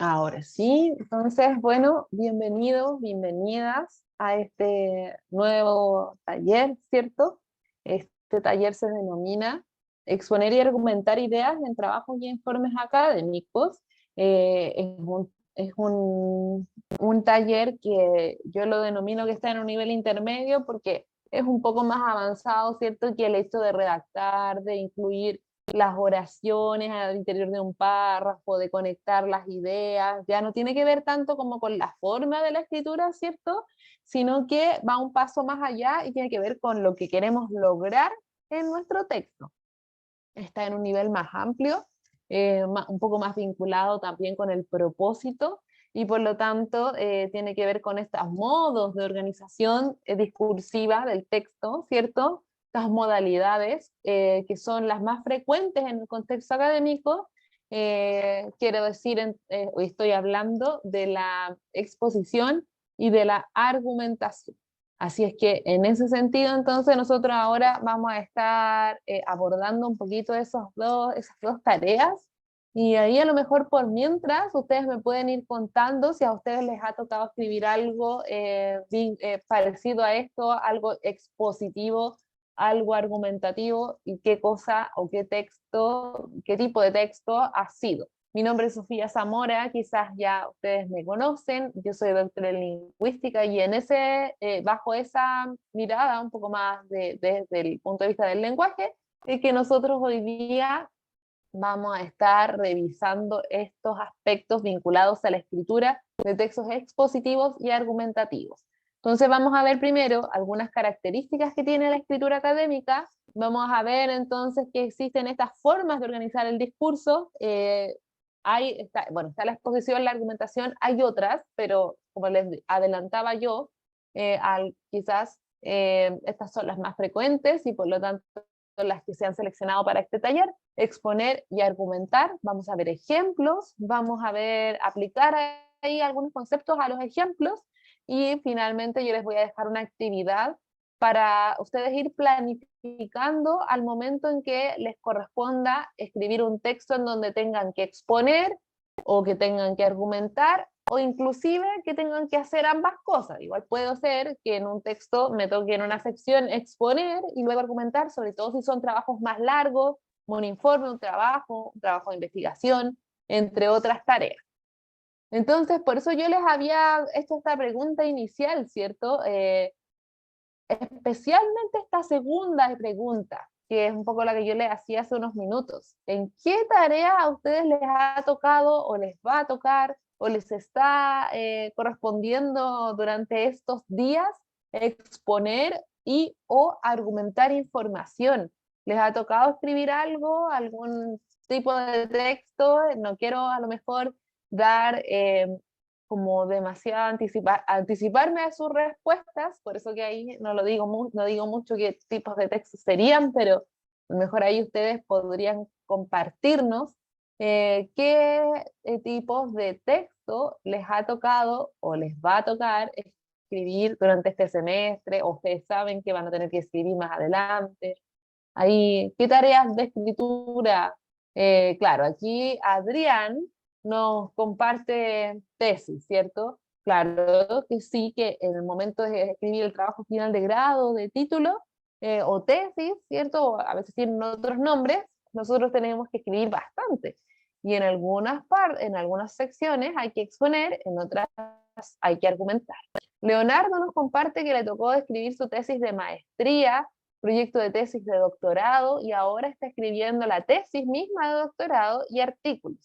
Ahora sí, entonces, bueno, bienvenidos, bienvenidas a este nuevo taller, ¿cierto? Este taller se denomina Exponer y argumentar ideas en trabajos y informes académicos. Es un taller que yo lo denomino que está en un nivel intermedio porque es un poco más avanzado, ¿cierto? Que el hecho de redactar, de incluir las oraciones al interior de un párrafo, de conectar las ideas, ya no tiene que ver tanto como con la forma de la escritura, ¿cierto? Sino que va un paso más allá y tiene que ver con lo que queremos lograr en nuestro texto. Está en un nivel más amplio, un poco más vinculado también con el propósito y por lo tanto tiene que ver con estos modos de organización discursiva del texto, ¿cierto? Estas modalidades que son las más frecuentes en el contexto académico. Quiero decir, hoy estoy hablando de la exposición y de la argumentación. Así es que en ese sentido, entonces, nosotros ahora vamos a estar abordando un poquito esas dos tareas, y ahí a lo mejor por mientras ustedes me pueden ir contando si a ustedes les ha tocado escribir algo parecido a esto, algo expositivo, algo argumentativo, y qué cosa o qué texto, qué tipo de texto ha sido. Mi nombre es Sofía Zamora, quizás ya ustedes me conocen, yo soy doctora en lingüística y bajo esa mirada un poco más desde el punto de vista del lenguaje, es que nosotros hoy día vamos a estar revisando estos aspectos vinculados a la escritura de textos expositivos y argumentativos. Entonces vamos a ver primero algunas características que tiene la escritura académica, vamos a ver entonces que existen estas formas de organizar el discurso, está la exposición, la argumentación, hay otras, pero como les adelantaba yo, quizás estas son las más frecuentes y por lo tanto las que se han seleccionado para este taller. Exponer y argumentar, vamos a ver ejemplos, vamos a ver, aplicar ahí algunos conceptos a los ejemplos, y finalmente yo les voy a dejar una actividad para ustedes ir planificando al momento en que les corresponda escribir un texto en donde tengan que exponer o que tengan que argumentar o inclusive que tengan que hacer ambas cosas. Igual puede ser que en un texto me toque en una sección exponer y luego argumentar, sobre todo si son trabajos más largos, un informe, un trabajo de investigación, entre otras tareas. Entonces, por eso yo les había hecho esta pregunta inicial, ¿cierto? Especialmente esta segunda pregunta, que es un poco la que yo les hacía hace unos minutos. ¿En qué tarea a ustedes les ha tocado o les va a tocar o les está correspondiendo durante estos días exponer y o argumentar información? ¿Les ha tocado escribir algo, algún tipo de texto? No quiero a lo mejor dar como demasiado anticiparme a sus respuestas, por eso que ahí no digo mucho qué tipos de textos serían, pero a lo mejor ahí ustedes podrían compartirnos qué tipos de texto les ha tocado o les va a tocar escribir durante este semestre, o ustedes saben que van a tener que escribir más adelante. Ahí, ¿qué tareas de escritura? Claro, aquí Adrián nos comparte tesis, ¿cierto? Claro que sí, que en el momento de escribir el trabajo final de grado, de título, o tesis, ¿cierto? A veces tienen otros nombres, nosotros tenemos que escribir bastante. Y en algunas secciones hay que exponer, en otras hay que argumentar. Leonardo nos comparte que le tocó escribir su tesis de maestría, proyecto de tesis de doctorado, y ahora está escribiendo la tesis misma de doctorado y artículos.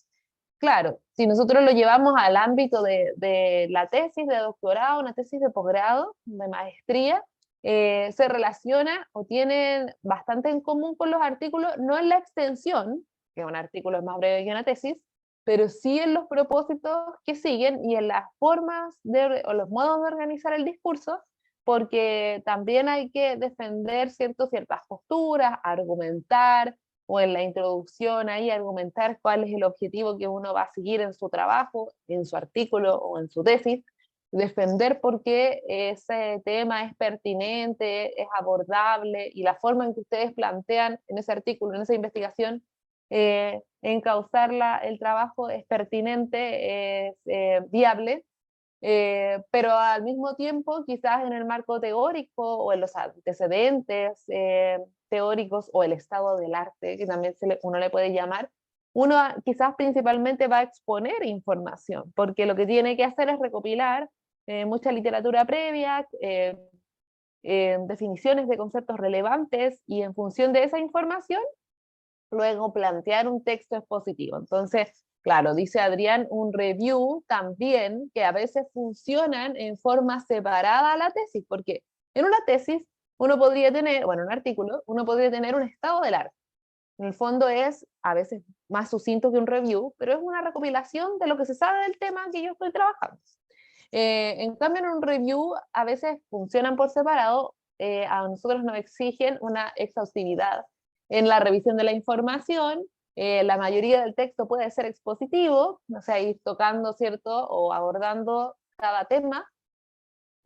Claro, si nosotros lo llevamos al ámbito de la tesis de doctorado, una tesis de posgrado, de maestría, se relaciona o tienen bastante en común con los artículos, no en la extensión, que un artículo es más breve que una tesis, pero sí en los propósitos que siguen y en las formas o los modos de organizar el discurso, porque también hay que defender ciertas posturas, argumentar, o en la introducción ahí argumentar cuál es el objetivo que uno va a seguir en su trabajo, en su artículo o en su tesis, defender por qué ese tema es pertinente, es abordable, y la forma en que ustedes plantean en ese artículo, en esa investigación, encauzar el trabajo es pertinente, es viable, pero al mismo tiempo quizás en el marco teórico o en los antecedentes teóricos o el estado del arte, que también uno le puede llamar, uno quizás principalmente va a exponer información, porque lo que tiene que hacer es recopilar mucha literatura previa, definiciones de conceptos relevantes, y en función de esa información luego plantear un texto expositivo. Entonces, claro, dice Adrián, un review también, que a veces funcionan en forma separada a la tesis, porque en una tesis uno podría tener, bueno, un artículo, uno podría tener un estado del arte. En el fondo es a veces más sucinto que un review, pero es una recopilación de lo que se sabe del tema que yo estoy trabajando. En cambio, en un review a veces funcionan por separado, a nosotros nos exigen una exhaustividad en la revisión de la información. La mayoría del texto puede ser expositivo, o sea, ir tocando, ¿cierto?, o abordando cada tema,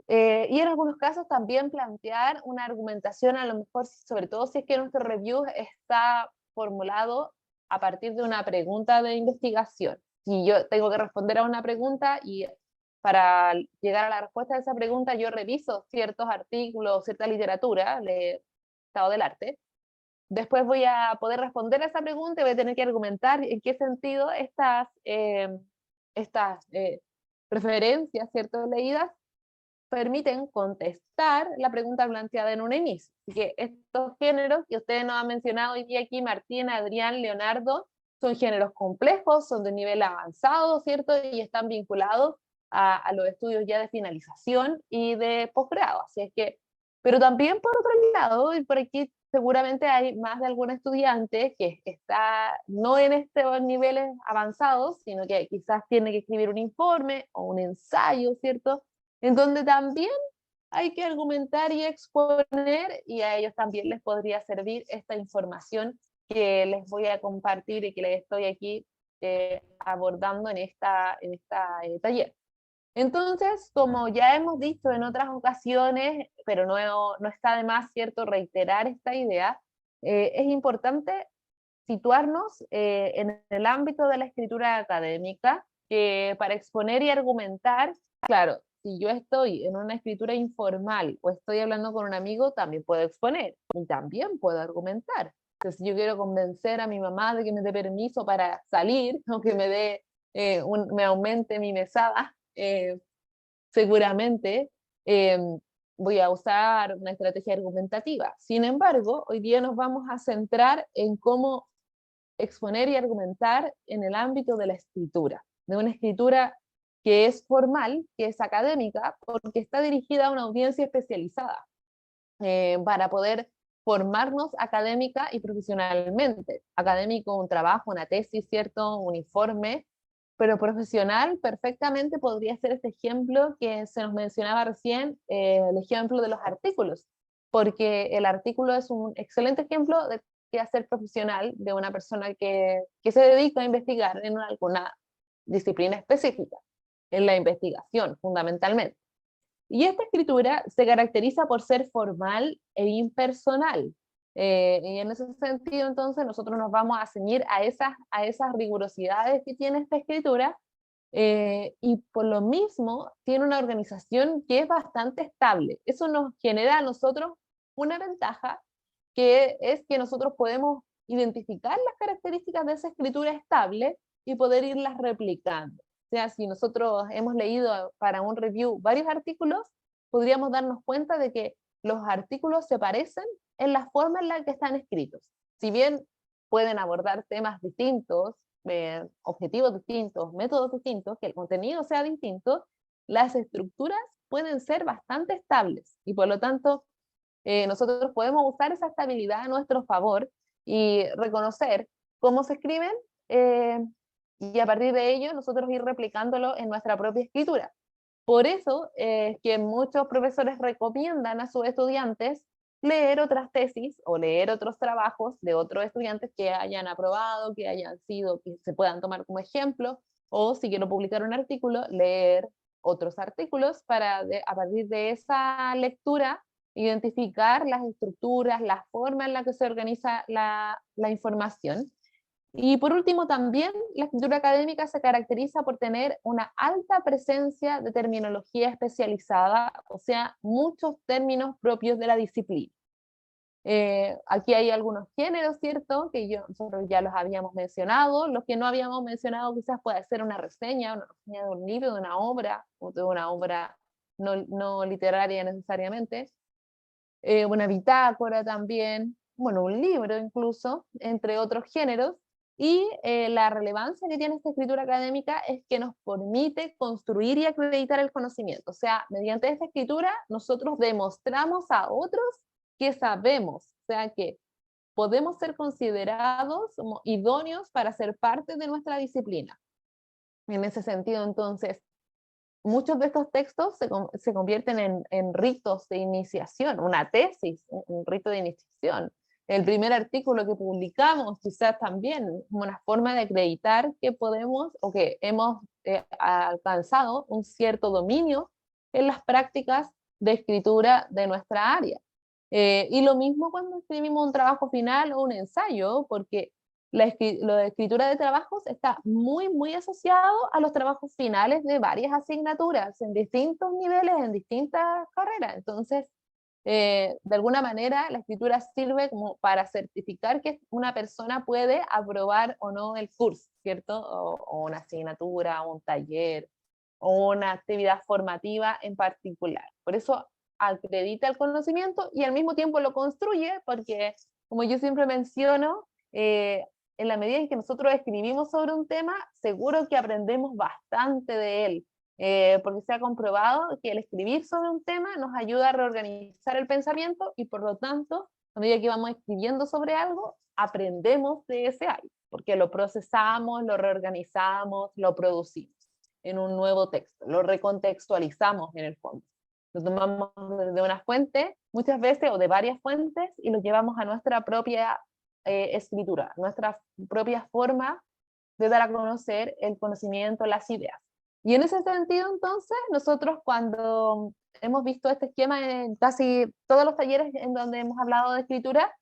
y en algunos casos también plantear una argumentación, a lo mejor, sobre todo si es que nuestro review está formulado a partir de una pregunta de investigación. Si yo tengo que responder a una pregunta y para llegar a la respuesta de esa pregunta yo reviso ciertos artículos, cierta literatura de estado del arte, después voy a poder responder a esa pregunta y voy a tener que argumentar en qué sentido estas referencias, ¿cierto?, leídas permiten contestar la pregunta planteada en un inicio. Así que estos géneros que ustedes nos han mencionado hoy día aquí, Martín, Adrián, Leonardo, son géneros complejos, son de nivel avanzado, ¿cierto? Y están vinculados a los estudios ya de finalización y de posgrado. Así es que, pero también por otro lado, y por aquí seguramente hay más de algún estudiante que está no en estos niveles avanzados, sino que quizás tiene que escribir un informe o un ensayo, ¿cierto?, en donde también hay que argumentar y exponer, y a ellos también les podría servir esta información que les voy a compartir y que les estoy aquí abordando en esta taller. Entonces, como ya hemos dicho en otras ocasiones, pero no está de más, ¿cierto?, reiterar esta idea, es importante situarnos en el ámbito de la escritura académica, que para exponer y argumentar, claro, si yo estoy en una escritura informal o estoy hablando con un amigo, también puedo exponer y también puedo argumentar. Entonces, si yo quiero convencer a mi mamá de que me dé permiso para salir, o que me dé, me aumente mi mesada, seguramente eh, voy a usar una estrategia argumentativa. Sin embargo, hoy día nos vamos a centrar en cómo exponer y argumentar en el ámbito de la escritura, de una escritura que es formal, que es académica, porque está dirigida a una audiencia especializada, para poder formarnos académica y profesionalmente. Académico, un trabajo, una tesis, ¿cierto?, un informe, pero profesional perfectamente podría ser este ejemplo que se nos mencionaba recién, el ejemplo de los artículos, porque el artículo es un excelente ejemplo de qué hacer profesional de una persona que se dedica a investigar en alguna disciplina específica, en la investigación fundamentalmente. Y esta escritura se caracteriza por ser formal e impersonal. Y en ese sentido, entonces, nosotros nos vamos a ceñir a esas rigurosidades que tiene esta escritura, y por lo mismo tiene una organización que es bastante estable. Eso nos genera a nosotros una ventaja, que es que nosotros podemos identificar las características de esa escritura estable y poder irlas replicando. O sea, si nosotros hemos leído para un review varios artículos, podríamos darnos cuenta de que los artículos se parecen en la forma en la que están escritos. Si bien pueden abordar temas distintos, objetivos distintos, métodos distintos, que el contenido sea distinto, las estructuras pueden ser bastante estables y por lo tanto nosotros podemos usar esa estabilidad a nuestro favor y reconocer cómo se escriben, y a partir de ello nosotros ir replicándolo en nuestra propia escritura. Por eso es que muchos profesores recomiendan a sus estudiantes leer otras tesis o leer otros trabajos de otros estudiantes que hayan aprobado, que hayan sido, que se puedan tomar como ejemplo, o si quiero publicar un artículo, leer otros artículos para a partir de esa lectura identificar las estructuras, la forma en la que se organiza la información. Y por último, también la escritura académica se caracteriza por tener una alta presencia de terminología especializada, o sea, muchos términos propios de la disciplina. Aquí hay algunos géneros, ¿cierto? Que nosotros ya los habíamos mencionado. Los que no habíamos mencionado quizás puede ser una reseña de un libro, de una obra, o de una obra no literaria necesariamente. Una bitácora también, bueno, un libro incluso, entre otros géneros. Y la relevancia que tiene esta escritura académica es que nos permite construir y acreditar el conocimiento. O sea, mediante esta escritura nosotros demostramos a otros que sabemos, o sea, que podemos ser considerados como idóneos para ser parte de nuestra disciplina. En ese sentido, entonces, muchos de estos textos se convierten en ritos de iniciación, una tesis, un rito de iniciación. El primer artículo que publicamos quizás también como una forma de acreditar que podemos o que hemos alcanzado un cierto dominio en las prácticas de escritura de nuestra área. Y lo mismo cuando escribimos un trabajo final o un ensayo, porque la escritura de trabajos está muy asociado a los trabajos finales de varias asignaturas en distintos niveles, en distintas carreras. Entonces, de alguna manera, la escritura sirve como para certificar que una persona puede aprobar o no el curso, ¿cierto? O una asignatura, o un taller, o una actividad formativa en particular. Por eso acredita el conocimiento y al mismo tiempo lo construye, porque, como yo siempre menciono, en la medida en que nosotros escribimos sobre un tema, seguro que aprendemos bastante de él, porque se ha comprobado que el escribir sobre un tema nos ayuda a reorganizar el pensamiento y por lo tanto, a medida que vamos escribiendo sobre algo, aprendemos de ese algo, porque lo procesamos, lo reorganizamos, lo producimos en un nuevo texto, lo recontextualizamos en el fondo. Lo tomamos de una fuente, muchas veces, o de varias fuentes, y lo llevamos a nuestra propia escritura, nuestra propia forma de dar a conocer el conocimiento, las ideas. Y en ese sentido, entonces, nosotros cuando hemos visto este esquema en casi todos los talleres en donde hemos hablado de escritura,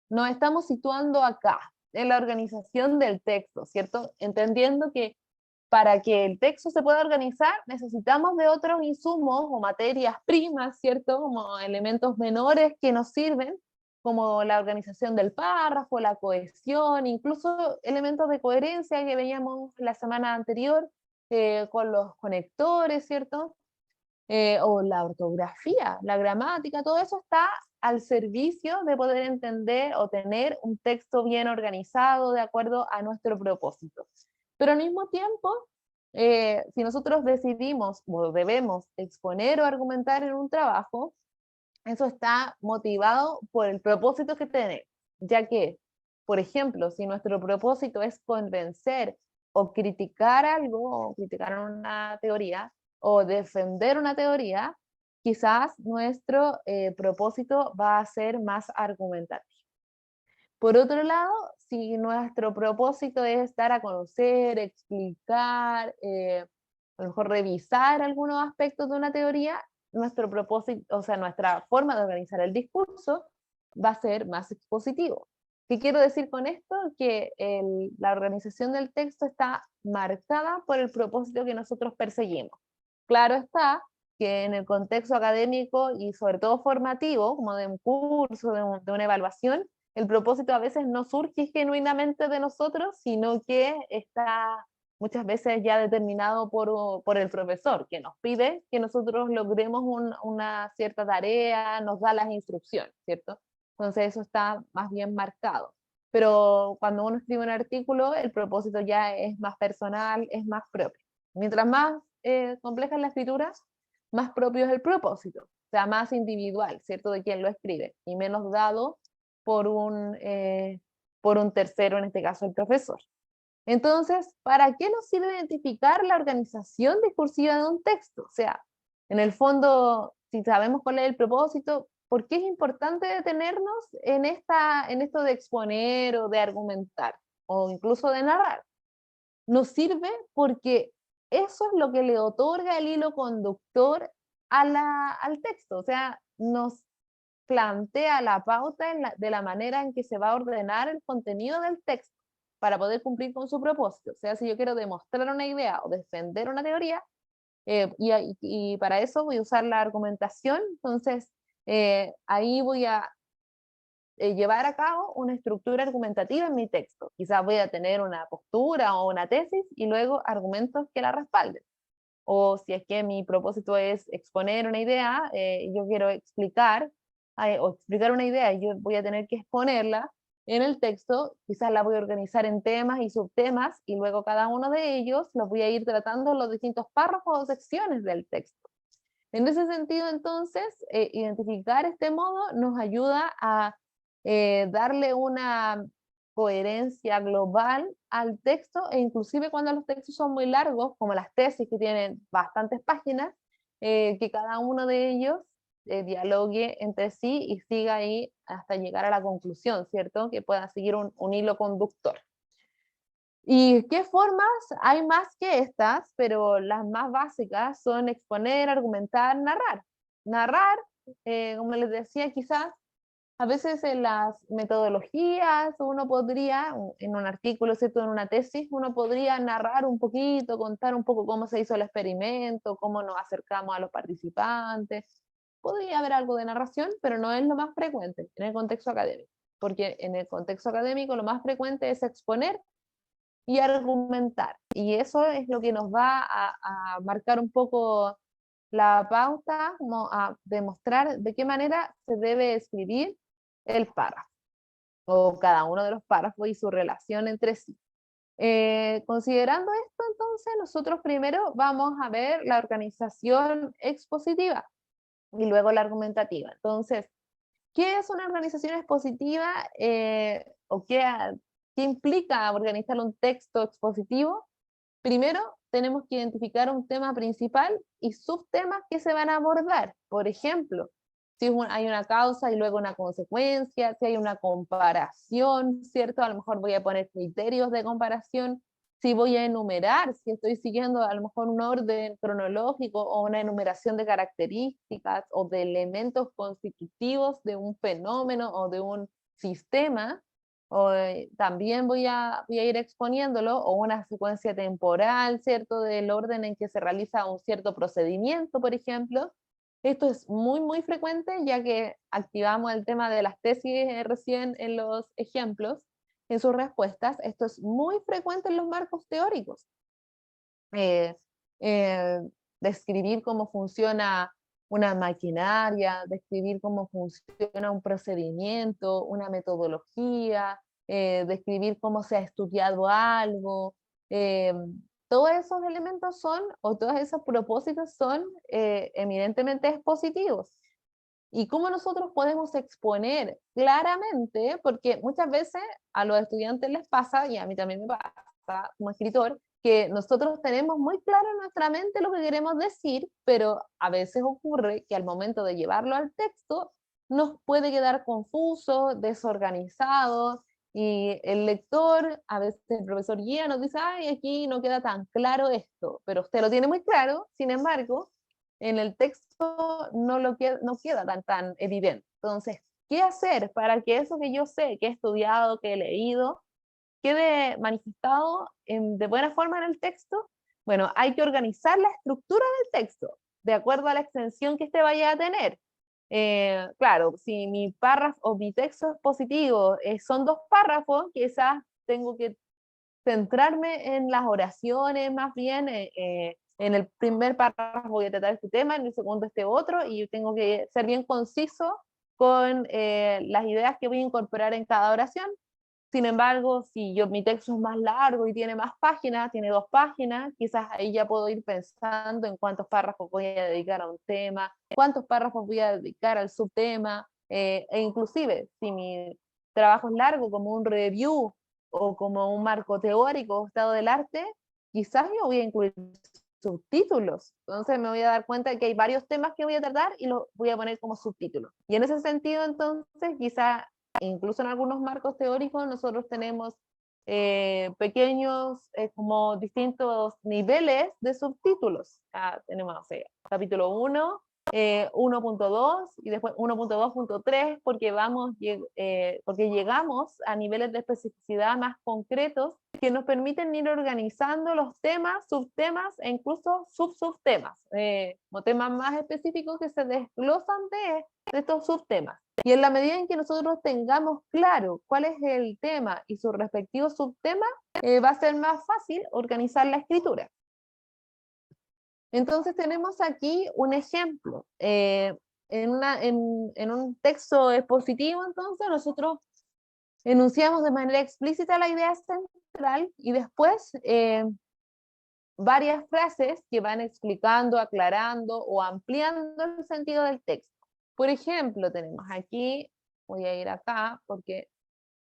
nos estamos situando acá, en la organización del texto, ¿cierto? Entendiendo que para que el texto se pueda organizar, necesitamos de otros insumos o materias primas, ¿cierto? Como elementos menores que nos sirven, como la organización del párrafo, la cohesión, incluso elementos de coherencia que veíamos la semana anterior, con los conectores, ¿cierto? O la ortografía, la gramática, todo eso está al servicio de poder entender o tener un texto bien organizado de acuerdo a nuestro propósito. Pero al mismo tiempo, si nosotros decidimos o debemos exponer o argumentar en un trabajo, eso está motivado por el propósito que tenemos, ya que, por ejemplo, si nuestro propósito es convencer o criticar algo, o criticar una teoría, o defender una teoría, quizás nuestro propósito va a ser más argumentativo. Por otro lado, si nuestro propósito es dar a conocer, explicar, a lo mejor revisar algunos aspectos de una teoría, nuestro propósito, o sea, nuestra forma de organizar el discurso va a ser más expositivo. ¿Qué quiero decir con esto? Que la organización del texto está marcada por el propósito que nosotros perseguimos. Claro está que en el contexto académico y sobre todo formativo, como de un curso, de una evaluación, el propósito a veces no surge genuinamente de nosotros, sino que está muchas veces ya determinado por el profesor, que nos pide que nosotros logremos una cierta tarea, nos da las instrucciones, ¿cierto? Entonces eso está más bien marcado. Pero cuando uno escribe un artículo, el propósito ya es más personal, es más propio. Mientras más compleja es la escritura, más propio es el propósito, o sea, más individual, ¿cierto? De quien lo escribe, y menos dado por un tercero, en este caso el profesor. Entonces, ¿para qué nos sirve identificar la organización discursiva de un texto? O sea, en el fondo, si sabemos cuál es el propósito, ¿por qué es importante detenernos en esto de exponer o de argumentar o incluso de narrar? Nos sirve porque eso es lo que le otorga el hilo conductor al texto, o sea, nos plantea la pauta de la manera en que se va a ordenar el contenido del texto. para poder cumplir con su propósito. O sea, si yo quiero demostrar una idea o defender una teoría, y para eso voy a usar la argumentación, entonces ahí voy a llevar a cabo una estructura argumentativa en mi texto. Quizás voy a tener una postura o una tesis y luego argumentos que la respalden. O si es que mi propósito es exponer una idea, yo quiero explicar o explicar una idea y yo voy a tener que exponerla en el texto, quizás la voy a organizar en temas y subtemas y luego cada uno de ellos los voy a ir tratando en los distintos párrafos o secciones del texto. En ese sentido, entonces, identificar este modo nos ayuda a darle una coherencia global al texto, e inclusive cuando los textos son muy largos, como las tesis que tienen bastantes páginas, que cada uno de ellos dialogue entre sí y siga ahí hasta llegar a la conclusión, ¿cierto? Que pueda seguir un hilo conductor. ¿Y qué formas? Hay más que estas, pero las más básicas son exponer, argumentar, narrar. Narrar, como les decía, quizás a veces en las metodologías uno podría, en un artículo, ¿cierto? En una tesis, uno podría narrar un poquito, contar un poco cómo se hizo el experimento, cómo nos acercamos a los participantes. Podría haber algo de narración, pero no es lo más frecuente en el contexto académico, porque en el contexto académico lo más frecuente es exponer y argumentar. Y eso es lo que nos va a marcar un poco la pauta, como a demostrar de qué manera se debe escribir el párrafo, o cada uno de los párrafos y su relación entre sí. Considerando esto, entonces, nosotros primero vamos a ver la organización expositiva y luego la argumentativa. Entonces, ¿qué es una organización expositiva o qué implica organizar un texto expositivo? Primero, tenemos que identificar un tema principal y subtemas que se van a abordar. Por ejemplo, si hay una causa y luego una consecuencia, si hay una comparación, ¿cierto? A lo mejor voy a poner criterios de comparación, si voy a enumerar, si estoy siguiendo a lo mejor un orden cronológico o una enumeración de características o de elementos constitutivos de un fenómeno o de un sistema, o, también voy a ir exponiéndolo, o una secuencia temporal, ¿cierto? Del orden en que se realiza un cierto procedimiento, por ejemplo. Esto es muy, muy frecuente, ya que activamos el tema de las tesis recién en los ejemplos, en sus respuestas. Esto es muy frecuente en los marcos teóricos. Eh, eh, Describir cómo funciona una maquinaria, describir cómo funciona un procedimiento, una metodología, describir cómo se ha estudiado algo. Todos esos elementos son, o todos esos propósitos son eminentemente expositivos. ¿Y cómo nosotros podemos exponer claramente? Porque muchas veces a los estudiantes les pasa, y a mí también me pasa como escritor, que nosotros tenemos muy claro en nuestra mente lo que queremos decir, pero a veces ocurre que al momento de llevarlo al texto nos puede quedar confuso, desorganizado, y el lector, a veces el profesor guía nos dice, ay, aquí no queda tan claro esto, pero usted lo tiene muy claro, sin embargo, en el texto no queda tan evidente. Entonces, ¿qué hacer para que eso que yo sé, que he estudiado, que he leído, quede manifestado de buena forma en el texto? Bueno, hay que organizar la estructura del texto de acuerdo a la extensión que este vaya a tener. Claro, si mi párrafo o mi texto expositivo son 2 párrafos, quizás tengo que centrarme en las oraciones más bien. En el primer párrafo voy a tratar este tema, en el segundo este otro, y tengo que ser bien conciso con las ideas que voy a incorporar en cada oración. Sin embargo, si mi texto es más largo y tiene más páginas, tiene 2 páginas, quizás ahí ya puedo ir pensando en cuántos párrafos voy a dedicar a un tema, cuántos párrafos voy a dedicar al subtema, e inclusive si mi trabajo es largo, como un review o como un marco teórico o estado del arte, quizás yo voy a incluir subtítulos. Entonces me voy a dar cuenta de que hay varios temas que voy a tratar y los voy a poner como subtítulos. Y en ese sentido, entonces, quizá incluso en algunos marcos teóricos nosotros tenemos pequeños, como distintos niveles de subtítulos. Tenemos, capítulo 1, 1.2 y después 1.2.3 porque llegamos a niveles de especificidad más concretos que nos permiten ir organizando los temas, subtemas e incluso subtemas, o temas más específicos que se desglosan de estos subtemas. Y en la medida en que nosotros tengamos claro cuál es el tema y su respectivo subtema, va a ser más fácil organizar la escritura. Entonces tenemos aquí un ejemplo. En un texto expositivo, entonces, nosotros enunciamos de manera explícita la idea central y después varias frases que van explicando, aclarando o ampliando el sentido del texto. Por ejemplo, tenemos aquí, voy a ir acá porque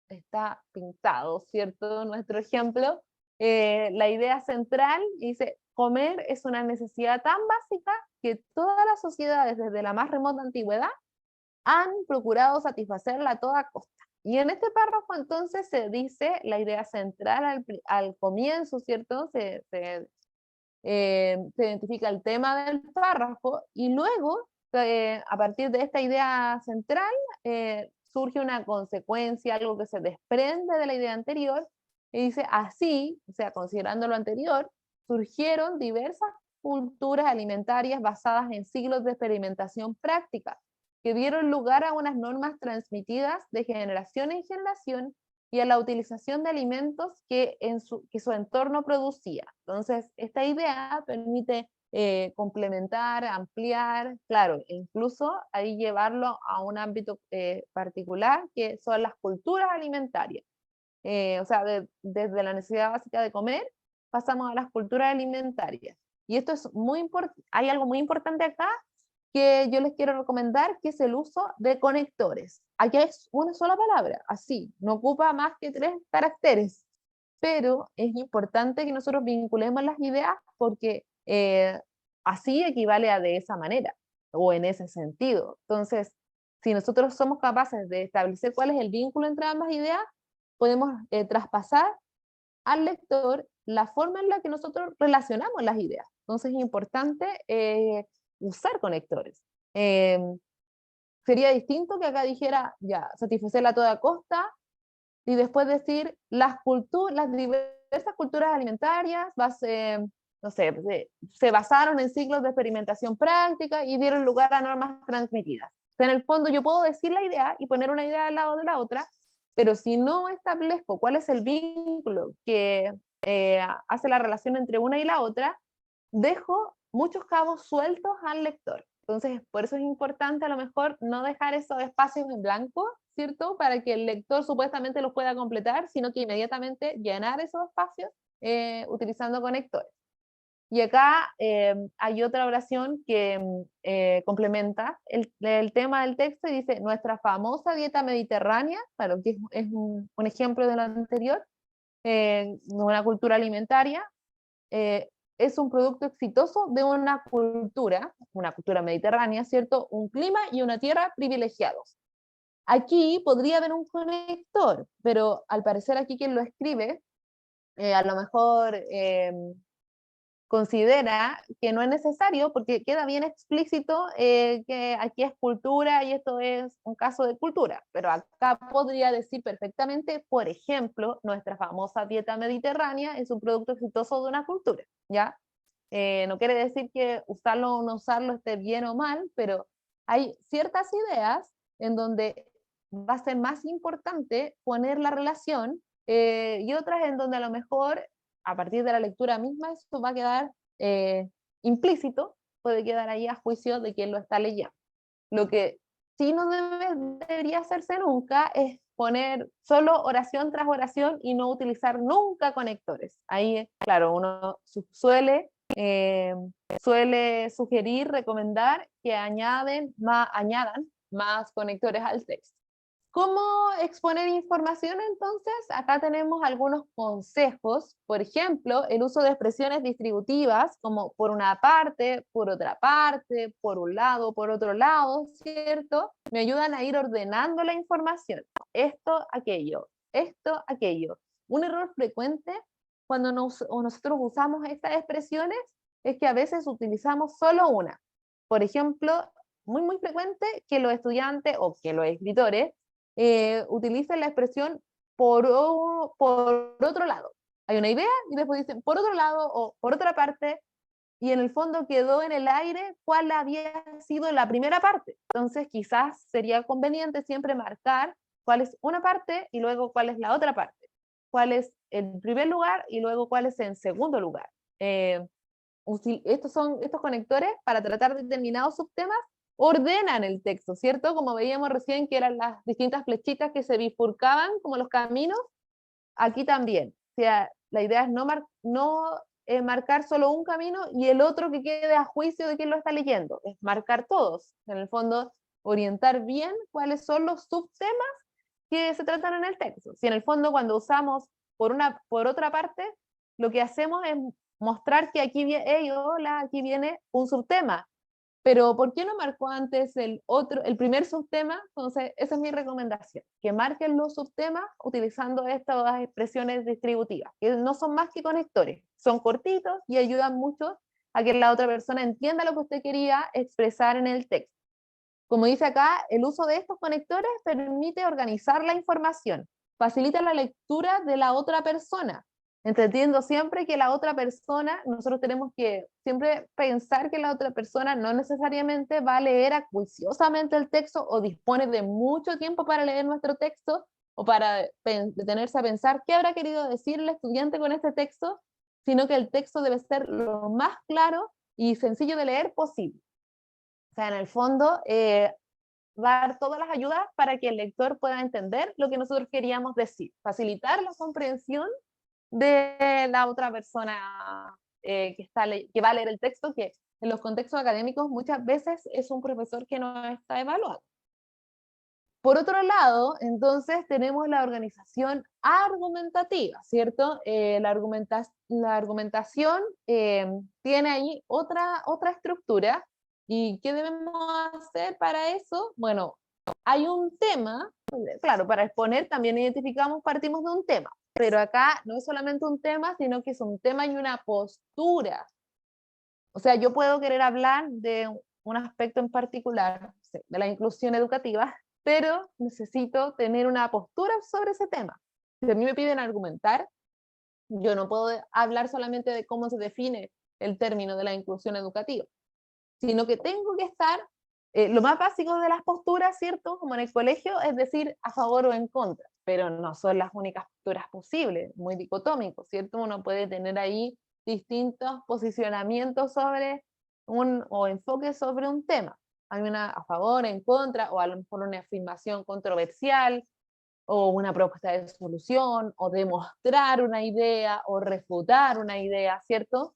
está pintado, ¿cierto? Nuestro ejemplo, la idea central dice, comer es una necesidad tan básica que todas las sociedades desde la más remota antigüedad han procurado satisfacerla a toda costa. Y en este párrafo entonces se dice la idea central al comienzo, ¿cierto? Se identifica el tema del párrafo y luego, a partir de esta idea central, surge una consecuencia, algo que se desprende de la idea anterior, y dice así, o sea, considerando lo anterior, surgieron diversas culturas alimentarias basadas en siglos de experimentación práctica, que dieron lugar a unas normas transmitidas de generación en generación y a la utilización de alimentos que su entorno producía. Entonces, esta idea permite complementar, ampliar, claro, e incluso ahí llevarlo a un ámbito particular, que son las culturas alimentarias. O sea, desde la necesidad básica de comer, pasamos a las culturas alimentarias. Y esto es muy importante, hay algo muy importante acá, que yo les quiero recomendar, que es el uso de conectores. Aquí es una sola palabra, así, no ocupa más que 3 caracteres, pero es importante que nosotros vinculemos las ideas porque así equivale a de esa manera, o en ese sentido. Entonces, si nosotros somos capaces de establecer cuál es el vínculo entre ambas ideas, podemos traspasar al lector la forma en la que nosotros relacionamos las ideas. Entonces es importante usar conectores. Sería distinto que acá dijera, ya, satisfacerla a toda costa, y después decir, las diversas culturas alimentarias, no sé, se basaron en siglos de experimentación práctica y dieron lugar a normas transmitidas. O sea, en el fondo yo puedo decir la idea y poner una idea al lado de la otra, pero si no establezco cuál es el vínculo que hace la relación entre una y la otra, dejo muchos cabos sueltos al lector. Entonces, por eso es importante a lo mejor no dejar esos espacios en blanco, ¿cierto? Para que el lector supuestamente los pueda completar, sino que inmediatamente llenar esos espacios utilizando conectores. Y acá hay otra oración que complementa el tema del texto y dice, nuestra famosa dieta mediterránea, claro, que es un ejemplo de lo anterior, una cultura alimentaria, es un producto exitoso de una cultura mediterránea, ¿cierto? Un clima y una tierra privilegiados. Aquí podría haber un conector, pero al parecer aquí quien lo escribe, a lo mejor considera que no es necesario porque queda bien explícito que aquí es cultura y esto es un caso de cultura, pero acá podría decir perfectamente, por ejemplo, nuestra famosa dieta mediterránea es un producto exitoso de una cultura, ¿ya? No quiere decir que usarlo o no usarlo esté bien o mal, pero hay ciertas ideas en donde va a ser más importante poner la relación y otras en donde a lo mejor a partir de la lectura misma eso va a quedar implícito, puede quedar ahí a juicio de quien lo está leyendo. Lo que sí no debería hacerse nunca es poner solo oración tras oración y no utilizar nunca conectores. Ahí, claro, uno suele sugerir, recomendar que añadan más conectores al texto. ¿Cómo exponer información entonces? Acá tenemos algunos consejos, por ejemplo, el uso de expresiones distributivas como por una parte, por otra parte, por un lado, por otro lado, ¿cierto? Me ayudan a ir ordenando la información. Esto, aquello, esto, aquello. Un error frecuente cuando nosotros usamos estas expresiones es que a veces utilizamos solo una. por ejemplo, muy frecuente que los estudiantes o que los escritores utilicen la expresión por otro lado. Hay una idea y después dicen por otro lado o por otra parte, y en el fondo quedó en el aire cuál había sido la primera parte. Entonces quizás sería conveniente siempre marcar cuál es una parte y luego cuál es la otra parte, cuál es el primer lugar y luego cuál es el segundo lugar. Estos conectores para tratar determinados subtemas ordenan el texto, ¿cierto? Como veíamos recién que eran las distintas flechitas que se bifurcaban como los caminos, aquí también. O sea, la idea es no marcar solo un camino y el otro que quede a juicio de quien lo está leyendo, es marcar todos, en el fondo orientar bien cuáles son los subtemas que se tratan en el texto. Si en el fondo cuando usamos por otra parte, lo que hacemos es mostrar que aquí viene, hola, aquí viene un subtema, pero ¿por qué no marcó antes el primer subtema? Entonces, esa es mi recomendación, que marquen los subtemas utilizando estas expresiones distributivas, que no son más que conectores, son cortitos y ayudan mucho a que la otra persona entienda lo que usted quería expresar en el texto. Como dice acá, el uso de estos conectores permite organizar la información, facilita la lectura de la otra persona, entendiendo siempre que la otra persona, nosotros tenemos que siempre pensar que la otra persona no necesariamente va a leer acuciosamente el texto o dispone de mucho tiempo para leer nuestro texto o para detenerse a pensar qué habrá querido decir el estudiante con este texto, sino que el texto debe ser lo más claro y sencillo de leer posible. O sea, en el fondo, dar todas las ayudas para que el lector pueda entender lo que nosotros queríamos decir, facilitar la comprensión de la otra persona que va a leer el texto, que en los contextos académicos muchas veces es un profesor que no está evaluado. Por otro lado, entonces tenemos la organización argumentativa, ¿cierto? La argumentación tiene ahí otra estructura. ¿Y qué debemos hacer para eso? Bueno, hay un tema, claro, para exponer también partimos de un tema, pero acá no es solamente un tema, sino que es un tema y una postura. O sea, yo puedo querer hablar de un aspecto en particular, de la inclusión educativa, pero necesito tener una postura sobre ese tema. Si a mí me piden argumentar, yo no puedo hablar solamente de cómo se define el término de la inclusión educativa, sino que tengo que estar, lo más básico de las posturas, ¿cierto? Como en el colegio, es decir, a favor o en contra, pero no son las únicas posturas posibles, muy dicotómico, ¿cierto? Uno puede tener ahí distintos posicionamientos o enfoques sobre un tema. Hay una a favor, en contra, o a lo mejor una afirmación controversial, o una propuesta de solución, o demostrar una idea, o refutar una idea, ¿cierto?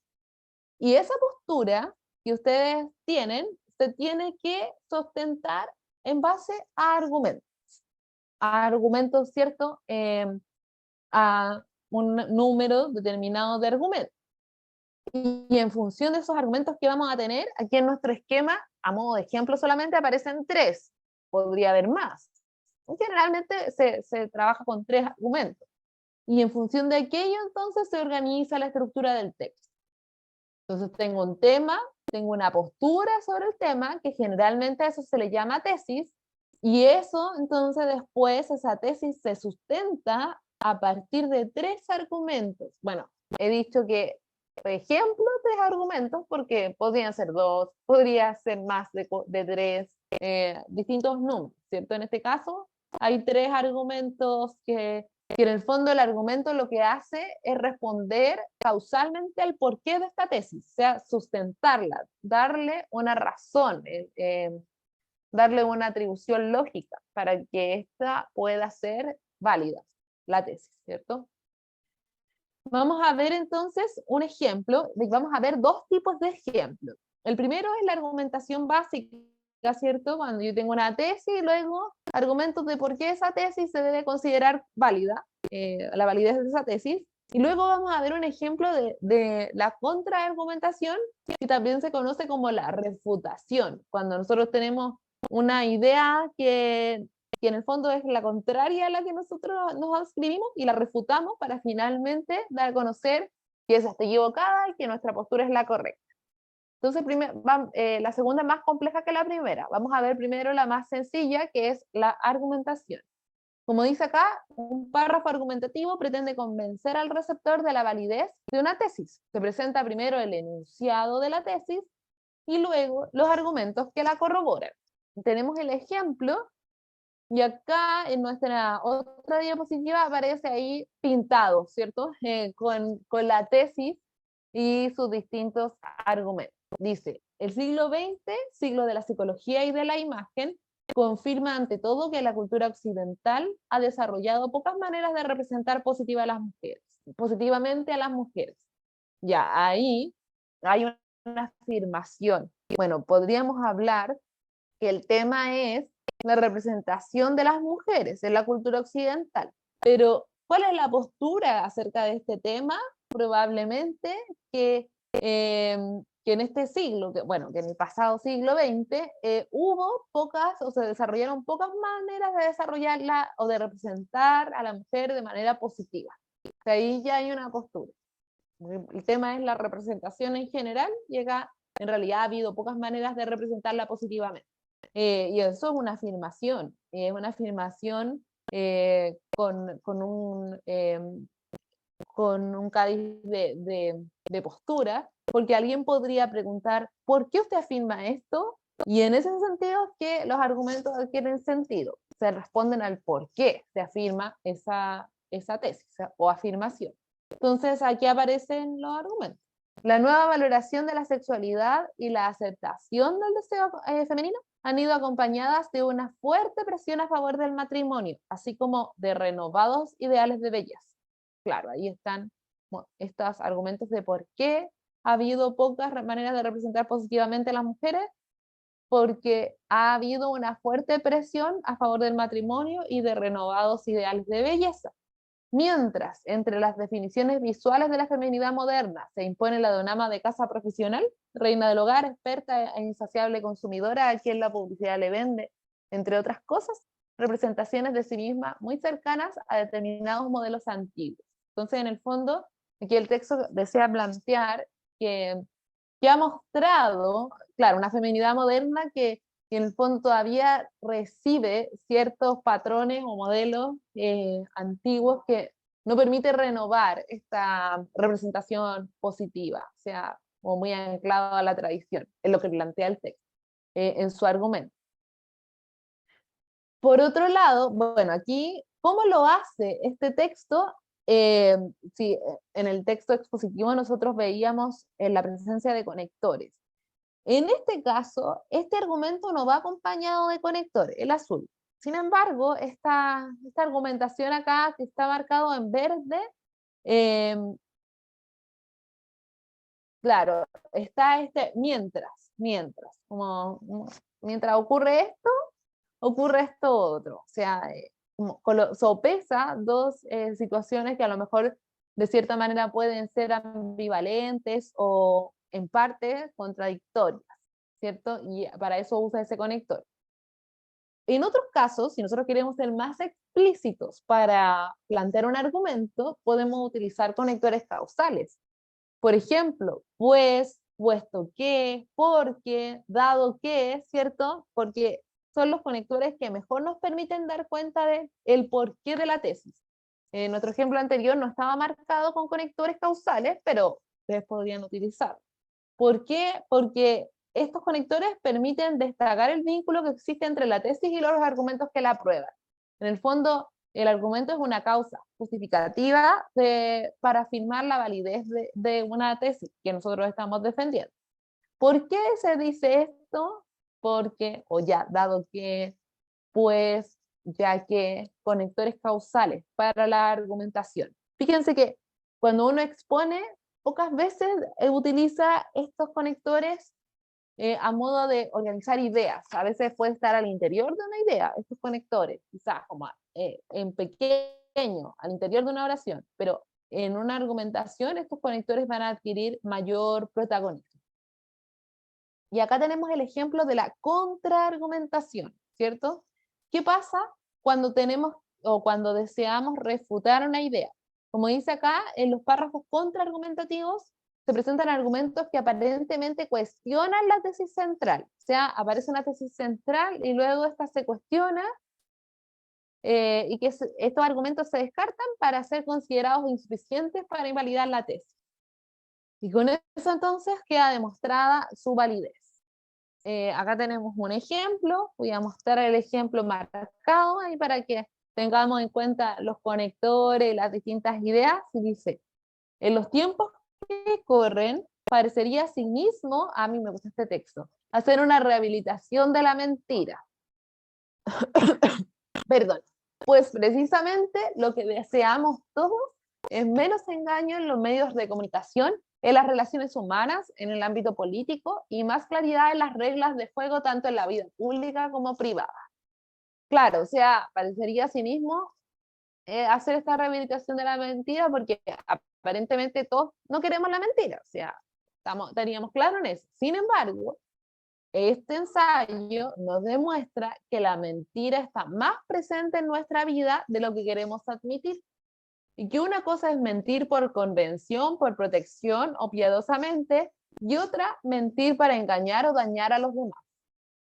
Y esa postura que ustedes tienen, se tiene que sustentar en base a argumentos, ¿cierto? A un número determinado de argumentos. Y en función de esos argumentos que vamos a tener, aquí en nuestro esquema, a modo de ejemplo solamente, aparecen 3. Podría haber más. Generalmente se trabaja con 3 argumentos. Y en función de aquello, entonces, se organiza la estructura del texto. Entonces tengo un tema, tengo una postura sobre el tema, que generalmente a eso se le llama tesis, y eso, entonces, después esa tesis se sustenta a partir de 3 argumentos. Bueno, he dicho que, por ejemplo, 3 argumentos, porque podrían ser 2, podría ser más de 3, distintos números, ¿cierto? En este caso, hay 3 argumentos que en el fondo el argumento lo que hace es responder causalmente al porqué de esta tesis, o sea, sustentarla, darle una razón, darle una atribución lógica para que ésta pueda ser válida, la tesis, ¿cierto? Vamos a ver entonces un ejemplo, vamos a ver 2 tipos de ejemplos. El primero es la argumentación básica, ¿cierto? Cuando yo tengo una tesis y luego argumentos de por qué esa tesis se debe considerar válida, la validez de esa tesis. Y luego vamos a ver un ejemplo de la contraargumentación, que también se conoce como la refutación, cuando nosotros tenemos una idea que en el fondo es la contraria a la que nosotros nos adscribimos y la refutamos para finalmente dar a conocer que esa está equivocada y que nuestra postura es la correcta. Entonces, la segunda es más compleja que la primera. Vamos a ver primero la más sencilla, que es la argumentación. Como dice acá, un párrafo argumentativo pretende convencer al receptor de la validez de una tesis. Se presenta primero el enunciado de la tesis y luego los argumentos que la corroboran. Tenemos el ejemplo, y acá en nuestra otra diapositiva aparece ahí pintado, ¿cierto? Con la tesis y sus distintos argumentos. Dice, el siglo XX, siglo de la psicología y de la imagen, confirma ante todo que la cultura occidental ha desarrollado pocas maneras de representar positivamente a las mujeres. Ya, ahí hay una afirmación. Bueno, podríamos hablar que el tema es la representación de las mujeres en la cultura occidental, pero ¿cuál es la postura acerca de este tema? Probablemente que en este siglo, que en el pasado siglo XX, hubo pocas o se desarrollaron pocas maneras de desarrollarla o de representar a la mujer de manera positiva. O sea, ahí ya hay una postura. El tema es la representación en general, en realidad ha habido pocas maneras de representarla positivamente. Y eso es una afirmación con un cariz de postura, porque alguien podría preguntar, ¿por qué usted afirma esto? Y en ese sentido es que los argumentos adquieren sentido, se responden al por qué se afirma esa tesis o afirmación. Entonces aquí aparecen los argumentos. La nueva valoración de la sexualidad y la aceptación del deseo femenino han ido acompañadas de una fuerte presión a favor del matrimonio, así como de renovados ideales de belleza. Claro, ahí están estos argumentos de por qué ha habido pocas maneras de representar positivamente a las mujeres, porque ha habido una fuerte presión a favor del matrimonio y de renovados ideales de belleza. Mientras, entre las definiciones visuales de la feminidad moderna se impone la de una ama de casa profesional, reina del hogar, experta e insaciable consumidora a quien la publicidad le vende, entre otras cosas, representaciones de sí misma muy cercanas a determinados modelos antiguos. Entonces, en el fondo, aquí el texto desea plantear que ha mostrado, claro, una feminidad moderna que en el fondo todavía recibe ciertos patrones o modelos antiguos que no permite renovar esta representación positiva, o sea, como muy anclado a la tradición, es lo que plantea el texto en su argumento. Por otro lado, bueno, aquí, ¿cómo lo hace este texto? Sí, en el texto expositivo nosotros veíamos la presencia de conectores. En este caso, este argumento no va acompañado de conector, el azul. Sin embargo, esta argumentación acá, que está marcado en verde, claro, está mientras, mientras ocurre esto otro. O sea, sopesa dos situaciones que a lo mejor de cierta manera pueden ser ambivalentes o en parte contradictorias, ¿cierto? Y para eso usa ese conector. En otros casos, si nosotros queremos ser más explícitos para plantear un argumento, podemos utilizar conectores causales. Por ejemplo, pues, puesto que, porque, dado que, ¿cierto? Porque son los conectores que mejor nos permiten dar cuenta de el porqué de la tesis. En nuestro ejemplo anterior no estaba marcado con conectores causales, pero ustedes podrían utilizar. ¿Por qué? Porque estos conectores permiten destacar el vínculo que existe entre la tesis y los argumentos que la prueban. En el fondo, el argumento es una causa justificativa para afirmar la validez de una tesis que nosotros estamos defendiendo. ¿Por qué se dice esto? Porque, o ya, dado que, pues, ya que conectores causales para la argumentación. Fíjense que cuando uno expone, pocas veces utiliza estos conectores a modo de organizar ideas. A veces puede estar al interior de una idea, estos conectores, quizás como en pequeño, al interior de una oración, pero en una argumentación estos conectores van a adquirir mayor protagonismo. Y acá tenemos el ejemplo de la contraargumentación, ¿cierto? ¿Qué pasa cuando tenemos o cuando deseamos refutar una idea? Como dice acá, en los párrafos contraargumentativos, se presentan argumentos que aparentemente cuestionan la tesis central. O sea, aparece una tesis central y luego esta se cuestiona y que estos argumentos se descartan para ser considerados insuficientes para invalidar la tesis. Y con eso entonces queda demostrada su validez. Acá tenemos un ejemplo, voy a mostrar el ejemplo marcado ahí para que tengamos en cuenta los conectores, las distintas ideas, y dice, en los tiempos que corren, parecería asimismo, a mí me gusta este texto, hacer una rehabilitación de la mentira. Perdón, pues precisamente lo que deseamos todos es menos engaño en los medios de comunicación, en las relaciones humanas, en el ámbito político, y más claridad en las reglas de juego, tanto en la vida pública como privada. Claro, o sea, parecería asimismo hacer esta rehabilitación de la mentira, porque aparentemente todos no queremos la mentira, o sea, teníamos claro en eso. Sin embargo, este ensayo nos demuestra que la mentira está más presente en nuestra vida de lo que queremos admitir. Y que una cosa es mentir por convención, por protección o piadosamente, y otra mentir para engañar o dañar a los demás.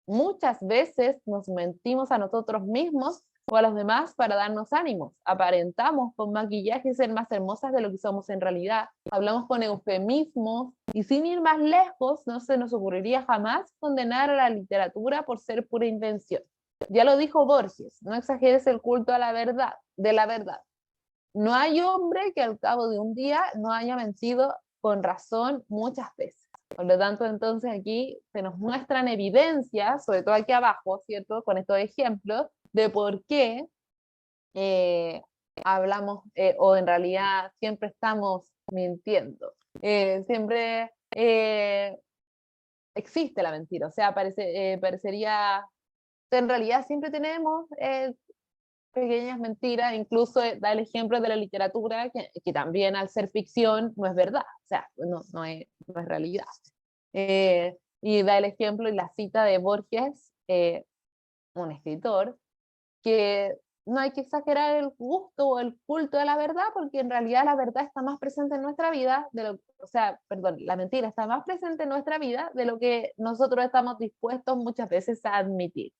Muchas veces nos mentimos a nosotros mismos o a los demás para darnos ánimos. Aparentamos con maquillaje ser más hermosas de lo que somos en realidad. Hablamos con eufemismos y sin ir más lejos, no se nos ocurriría jamás condenar a la literatura por ser pura invención. Ya lo dijo Borges, no exageres el culto a la verdad, de la verdad. No hay hombre que al cabo de un día no haya mentido con razón muchas veces. Por lo tanto, entonces aquí se nos muestran evidencias, sobre todo aquí abajo, ¿cierto? Con estos ejemplos, de por qué hablamos o en realidad siempre estamos mintiendo. Siempre existe la mentira, o sea, parecería, en realidad siempre tenemos pequeñas mentiras, incluso da el ejemplo de la literatura, que también al ser ficción no es verdad, o sea, no es realidad. Y da el ejemplo y la cita de Borges, un escritor, que no hay que exagerar el gusto o el culto de la verdad, porque en realidad la verdad está más presente en nuestra vida, la mentira está más presente en nuestra vida de lo que nosotros estamos dispuestos muchas veces a admitir.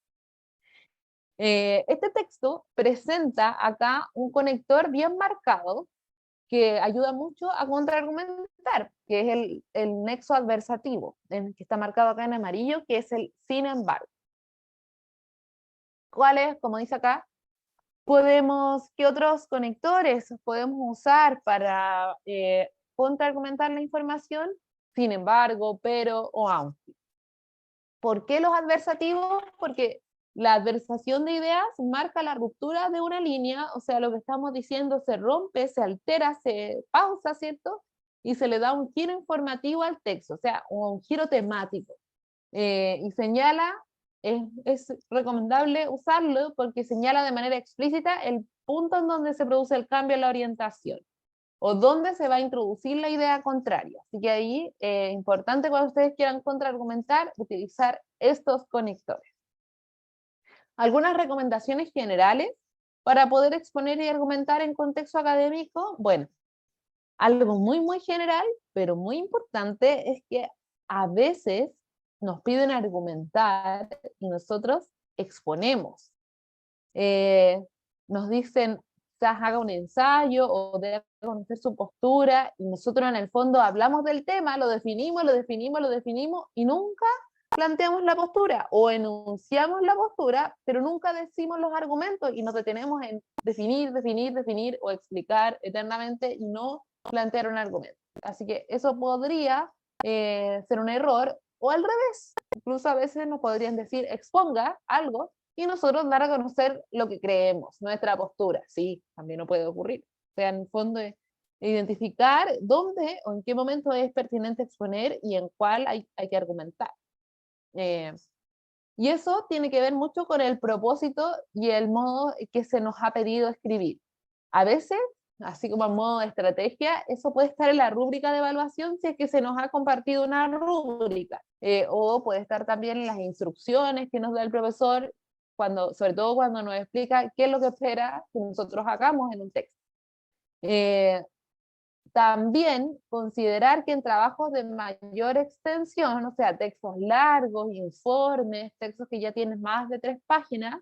Este texto presenta acá un conector bien marcado que ayuda mucho a contraargumentar, que es el nexo adversativo, que está marcado acá en amarillo, que es el sin embargo. ¿Cuáles, como dice acá, qué otros conectores podemos usar para contraargumentar la información? Sin embargo, pero o aunque. ¿Por qué los adversativos? Porque la adversación de ideas marca la ruptura de una línea, o sea, lo que estamos diciendo se rompe, se altera, se pausa, ¿cierto? Y se le da un giro informativo al texto, o sea, un giro temático. Y señala, es recomendable usarlo porque señala de manera explícita el punto en donde se produce el cambio en la orientación o dónde se va a introducir la idea contraria. Así que ahí es importante cuando ustedes quieran contraargumentar, utilizar estos conectores. Algunas recomendaciones generales para poder exponer y argumentar en contexto académico. Bueno, algo muy general, pero muy importante es que a veces nos piden argumentar y nosotros exponemos. Nos dicen, haga un ensayo o debe conocer su postura, y nosotros en el fondo hablamos del tema, lo definimos y nunca planteamos la postura o enunciamos la postura, pero nunca decimos los argumentos y nos detenemos en definir o explicar eternamente y no plantear un argumento. Así que eso podría ser un error, o al revés, incluso a veces nos podrían decir exponga algo y nosotros dar a conocer lo que creemos, nuestra postura. Sí, también no puede ocurrir. O sea, en el fondo es identificar dónde o en qué momento es pertinente exponer y en cuál hay que argumentar. Y eso tiene que ver mucho con el propósito y el modo que se nos ha pedido escribir. A veces, así como en modo de estrategia, eso puede estar en la rúbrica de evaluación si es que se nos ha compartido una rúbrica, o puede estar también en las instrucciones que nos da el profesor, sobre todo cuando nos explica qué es lo que espera que nosotros hagamos en un texto. También considerar que en trabajos de mayor extensión, o sea, textos largos, informes, textos que ya tienen más de 3 páginas,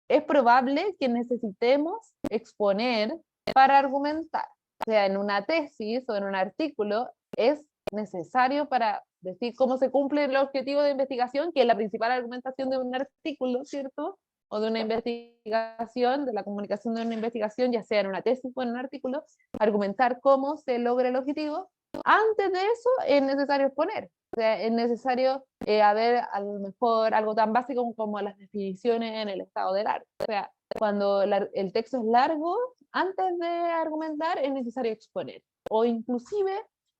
es probable que necesitemos exponer para argumentar. O sea, en una tesis o en un artículo es necesario para decir cómo se cumple el objetivo de investigación, que es la principal argumentación de un artículo, ¿cierto? O de una investigación, de la comunicación de una investigación, ya sea en una tesis o en un artículo, argumentar cómo se logra el objetivo. Antes de eso es necesario exponer. O sea, es necesario haber a lo mejor algo tan básico como las definiciones en el estado del arte. O sea, cuando el texto es largo, antes de argumentar es necesario exponer. O inclusive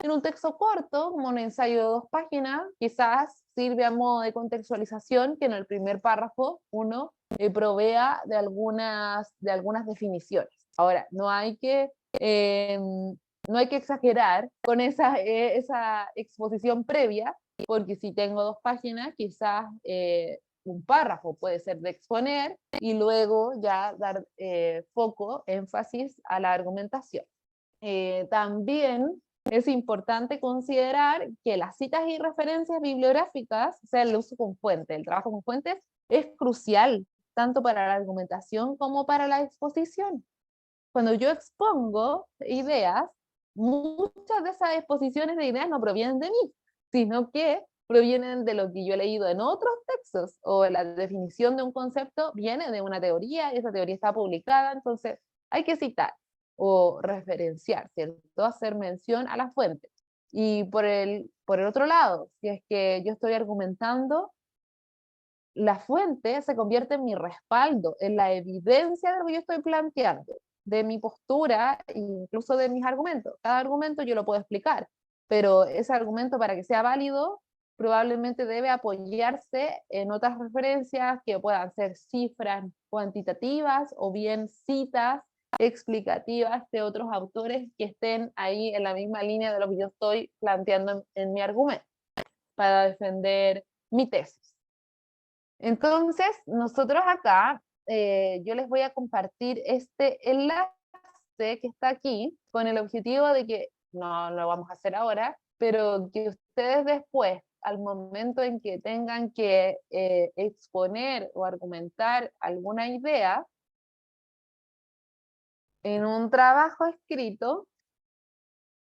en un texto corto, como un ensayo de 2 páginas, quizás sirve a modo de contextualización que en el primer párrafo uno provea de algunas definiciones. Ahora, no hay que exagerar con esa exposición previa, porque si tengo 2 páginas, quizás un párrafo puede ser de exponer y luego ya dar foco, énfasis a la argumentación. También es importante considerar que las citas y referencias bibliográficas, o sea, el uso con fuentes, el trabajo con fuentes, es crucial tanto para la argumentación como para la exposición. Cuando yo expongo ideas, muchas de esas exposiciones de ideas no provienen de mí, sino que provienen de lo que yo he leído en otros textos, o la definición de un concepto viene de una teoría, y esa teoría está publicada, entonces hay que citar o referenciar, ¿cierto? Hacer mención a la fuente. Y por el otro lado, si es que yo estoy argumentando, la fuente se convierte en mi respaldo, en la evidencia de lo que yo estoy planteando, de mi postura, incluso de mis argumentos. Cada argumento yo lo puedo explicar, pero ese argumento, para que sea válido, probablemente debe apoyarse en otras referencias que puedan ser cifras cuantitativas o bien citas explicativas de otros autores que estén ahí en la misma línea de lo que yo estoy planteando en mi argumento para defender mi tesis. Entonces, nosotros acá, yo les voy a compartir este enlace que está aquí, con el objetivo de que, no lo vamos a hacer ahora, pero que ustedes después, al momento en que tengan que exponer o argumentar alguna idea, en un trabajo escrito,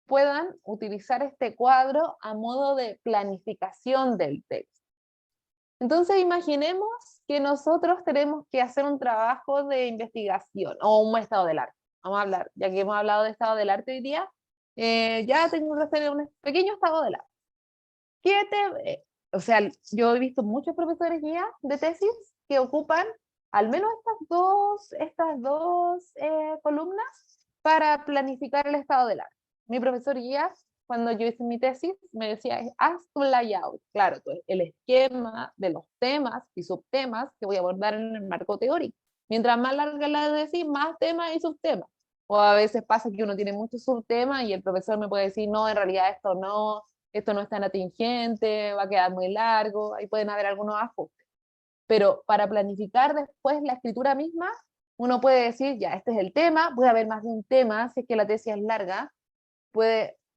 puedan utilizar este cuadro a modo de planificación del texto. Entonces imaginemos que nosotros tenemos que hacer un trabajo de investigación o un estado del arte. Vamos a hablar, ya que hemos hablado de estado del arte hoy día, ya tengo que hacer un pequeño estado del arte. O sea, yo he visto muchos profesores guía de tesis que ocupan al menos estas dos columnas para planificar el estado del arte. Mi profesor guía, cuando yo hice mi tesis, me decía, haz tu layout, claro, el esquema de los temas y subtemas que voy a abordar en el marco teórico. Mientras más larga la decís, más temas y subtemas. O a veces pasa que uno tiene muchos subtemas y el profesor me puede decir, no, en realidad esto no es tan atingente, va a quedar muy largo, ahí pueden haber algunos ajustes. Pero para planificar después la escritura misma, uno puede decir, ya, este es el tema, puede haber más de un tema, si es que la tesis es larga,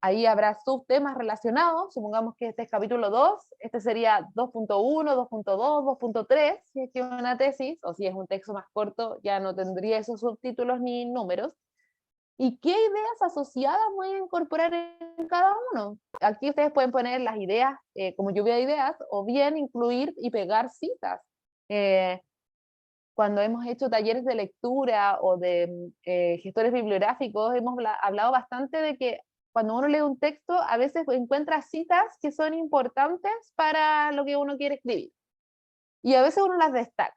ahí habrá subtemas relacionados, supongamos que este es capítulo 2, este sería 2.1, 2.2, 2.3, si es que es una tesis, o si es un texto más corto, ya no tendría esos subtítulos ni números. ¿Y qué ideas asociadas voy a incorporar en cada uno? Aquí ustedes pueden poner las ideas como lluvia de ideas, o bien incluir y pegar citas. Cuando hemos hecho talleres de lectura o de gestores bibliográficos, hemos hablado bastante de que cuando uno lee un texto, a veces encuentra citas que son importantes para lo que uno quiere escribir. Y a veces uno las destaca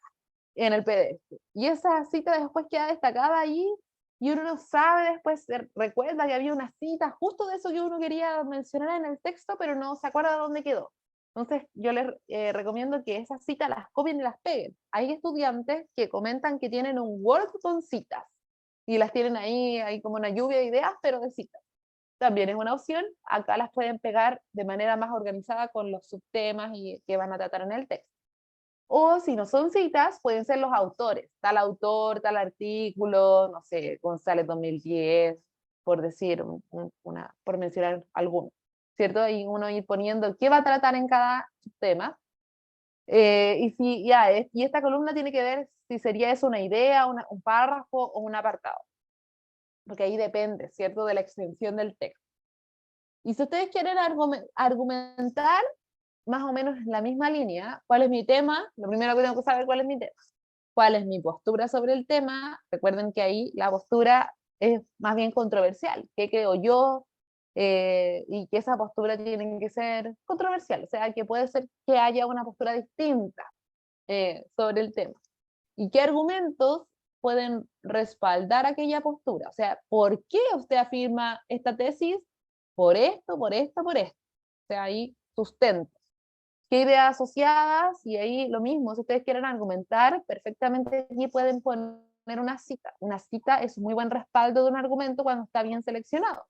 en el PDF. Y esa cita después queda destacada allí y uno no sabe, después recuerda que había una cita justo de eso que uno quería mencionar en el texto, pero no se acuerda de dónde quedó. Entonces yo les recomiendo que esas citas las copien y las peguen. Hay estudiantes que comentan que tienen un Word con citas y las tienen ahí como una lluvia de ideas, pero de citas. También es una opción, acá las pueden pegar de manera más organizada con los subtemas que van a tratar en el texto. O si no son citas, pueden ser los autores, tal autor, tal artículo, no sé, González 2010, por decir por mencionar alguno, ¿cierto? Y uno ir poniendo qué va a tratar en cada tema. Y esta columna tiene que ver si sería eso una idea, un párrafo o un apartado, porque ahí depende, ¿cierto?, de la extensión del texto. Y si ustedes quieren argumentar más o menos en la misma línea, ¿cuál es mi tema? Lo primero que tengo que saber cuál es mi tema. ¿Cuál es mi postura sobre el tema? Recuerden que ahí la postura es más bien controversial. ¿Qué creo yo? Y que esa postura tiene que ser controversial. O sea, que puede ser que haya una postura distinta sobre el tema. ¿Y qué argumentos pueden respaldar aquella postura? O sea, ¿por qué usted afirma esta tesis? Por esto, por esto, por esto. O sea, ahí sustento. ¿Qué ideas asociadas? Y ahí lo mismo, si ustedes quieren argumentar, perfectamente aquí pueden poner una cita. Una cita es un muy buen respaldo de un argumento cuando está bien seleccionado.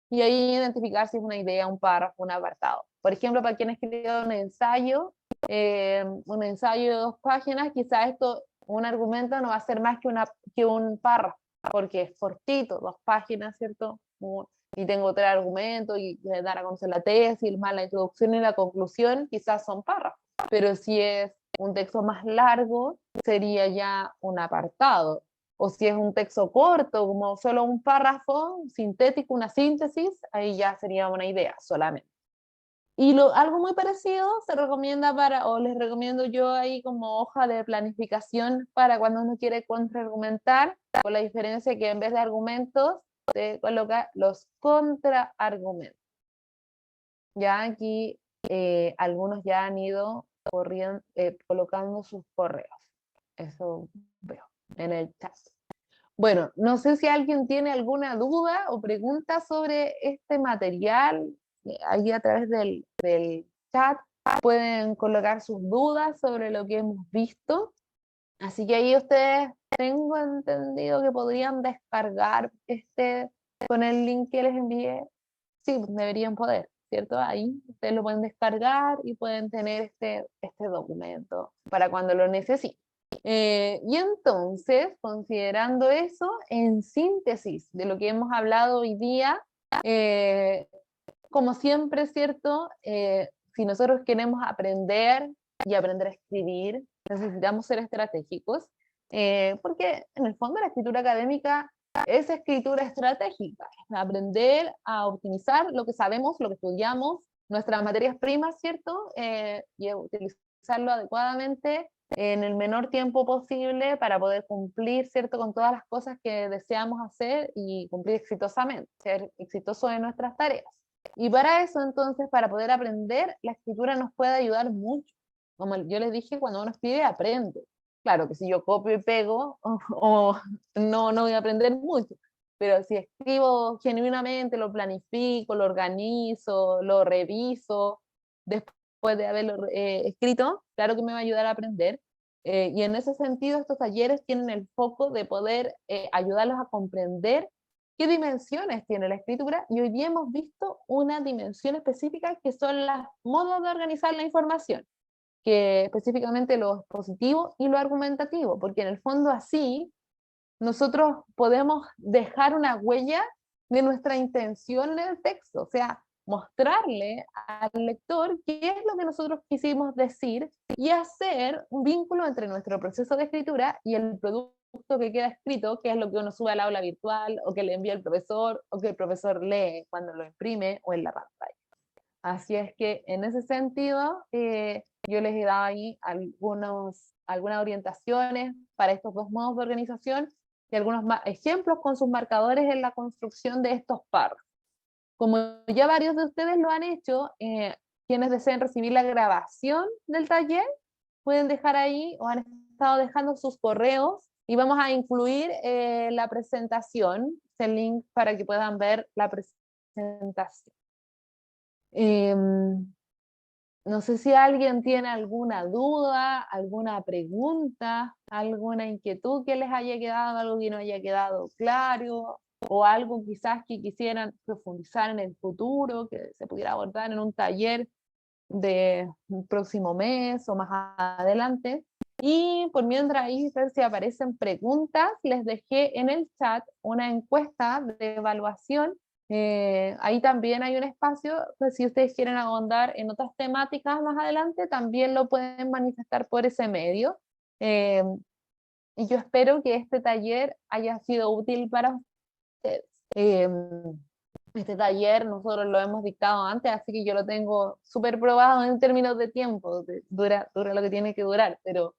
Y ahí identificar si es una idea, un párrafo, un apartado. Por ejemplo, para quien escribió un ensayo de 2 páginas, quizás un argumento no va a ser más que un párrafo, porque es cortito, 2 páginas, ¿cierto? Y tengo 3 argumentos, y dar a conocer la tesis, más la introducción y la conclusión, quizás son párrafos. Pero si es un texto más largo, sería ya un apartado. O si es un texto corto, como solo un párrafo sintético, una síntesis, ahí ya sería una idea solamente. Y algo muy parecido se recomienda o les recomiendo yo ahí como hoja de planificación para cuando uno quiere contraargumentar, con la diferencia que en vez de argumentos se coloca los contraargumentos. Ya aquí algunos ya han ido colocando sus correos. Eso veo en el chat. Bueno, no sé si alguien tiene alguna duda o pregunta sobre este material. Ahí a través del chat pueden colocar sus dudas sobre lo que hemos visto. Así que ahí ustedes, tengo entendido que podrían descargar con el link que les envié. Sí, deberían poder, ¿cierto? Ahí ustedes lo pueden descargar y pueden tener este documento para cuando lo necesiten. Y entonces, considerando eso, en síntesis de lo que hemos hablado hoy día, como siempre, ¿cierto? Si nosotros queremos aprender y aprender a escribir, necesitamos ser estratégicos, porque en el fondo la escritura académica es escritura estratégica, es aprender a optimizar lo que sabemos, lo que estudiamos, nuestras materias primas, ¿cierto? Y utilizarlo adecuadamente en el menor tiempo posible para poder cumplir, ¿cierto?, con todas las cosas que deseamos hacer y cumplir exitosamente, ser exitosos en nuestras tareas. Y para eso, entonces, para poder aprender, la escritura nos puede ayudar mucho. Como yo les dije, cuando uno escribe, aprende. Claro que si yo copio y pego, no voy a aprender mucho. Pero si escribo genuinamente, lo planifico, lo organizo, lo reviso, después de haberlo escrito, claro que me va a ayudar a aprender. Y en ese sentido, estos talleres tienen el foco de poder ayudarlos a comprender qué dimensiones tiene la escritura, y hoy día hemos visto una dimensión específica que son los modos de organizar la información, que específicamente lo expositivo y lo argumentativo, porque en el fondo así nosotros podemos dejar una huella de nuestra intención en el texto, o sea, mostrarle al lector qué es lo que nosotros quisimos decir y hacer un vínculo entre nuestro proceso de escritura y el producto que queda escrito, que es lo que uno sube al aula virtual o que le envía el profesor o que el profesor lee cuando lo imprime o en la pantalla. Así es que en ese sentido yo les he dado ahí algunas orientaciones para estos 2 modos de organización y algunos ejemplos con sus marcadores en la construcción de estos párrafos. Como ya varios de ustedes lo han hecho, quienes deseen recibir la grabación del taller pueden dejar ahí, o han estado dejando sus correos, y vamos a incluir la presentación, el link para que puedan ver la presentación. No sé si alguien tiene alguna duda, alguna pregunta, alguna inquietud que les haya quedado, algo que no haya quedado claro, o algo quizás que quisieran profundizar en el futuro, que se pudiera abordar en un taller de un próximo mes o más adelante. Y por mientras ahí ver si aparecen preguntas, les dejé en el chat una encuesta de evaluación. Ahí también hay un espacio, pues si ustedes quieren ahondar en otras temáticas más adelante, también lo pueden manifestar por ese medio. Eh, y yo espero que este taller haya sido útil para ustedes. Eh, este taller nosotros lo hemos dictado antes, así que yo lo tengo súper probado en términos de tiempo, dura lo que tiene que durar, pero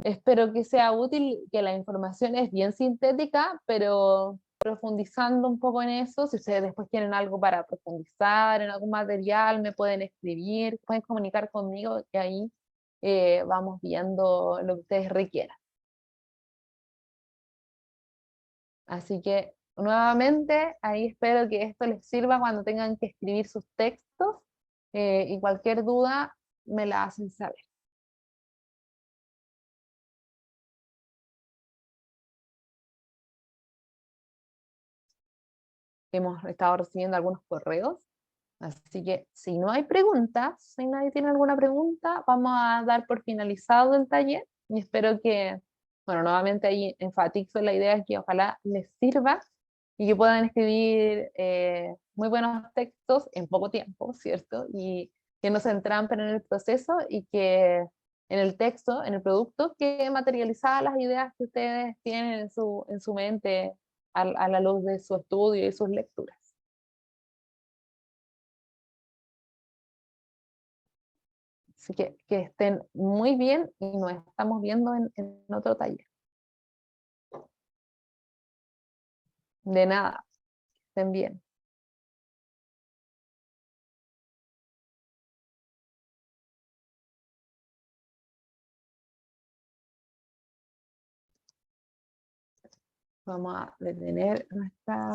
espero que sea útil, que la información es bien sintética, pero profundizando un poco en eso, si ustedes después tienen algo para profundizar en algún material, me pueden escribir, pueden comunicar conmigo, que ahí vamos viendo lo que ustedes requieran. Así que nuevamente ahí espero que esto les sirva cuando tengan que escribir sus textos y cualquier duda me la hacen saber. Hemos estado recibiendo algunos correos, así que si no hay preguntas, si nadie tiene alguna pregunta, vamos a dar por finalizado el taller y espero que, bueno, nuevamente ahí enfatizo la idea de que ojalá les sirva y que puedan escribir muy buenos textos en poco tiempo, ¿cierto? Y que no se entrampen en el proceso y que en el texto, en el producto, que materializadas las ideas que ustedes tienen en su mente a la luz de su estudio y sus lecturas. Así que estén muy bien y nos estamos viendo en otro taller. De nada, estén bien. Vamos a detener nuestra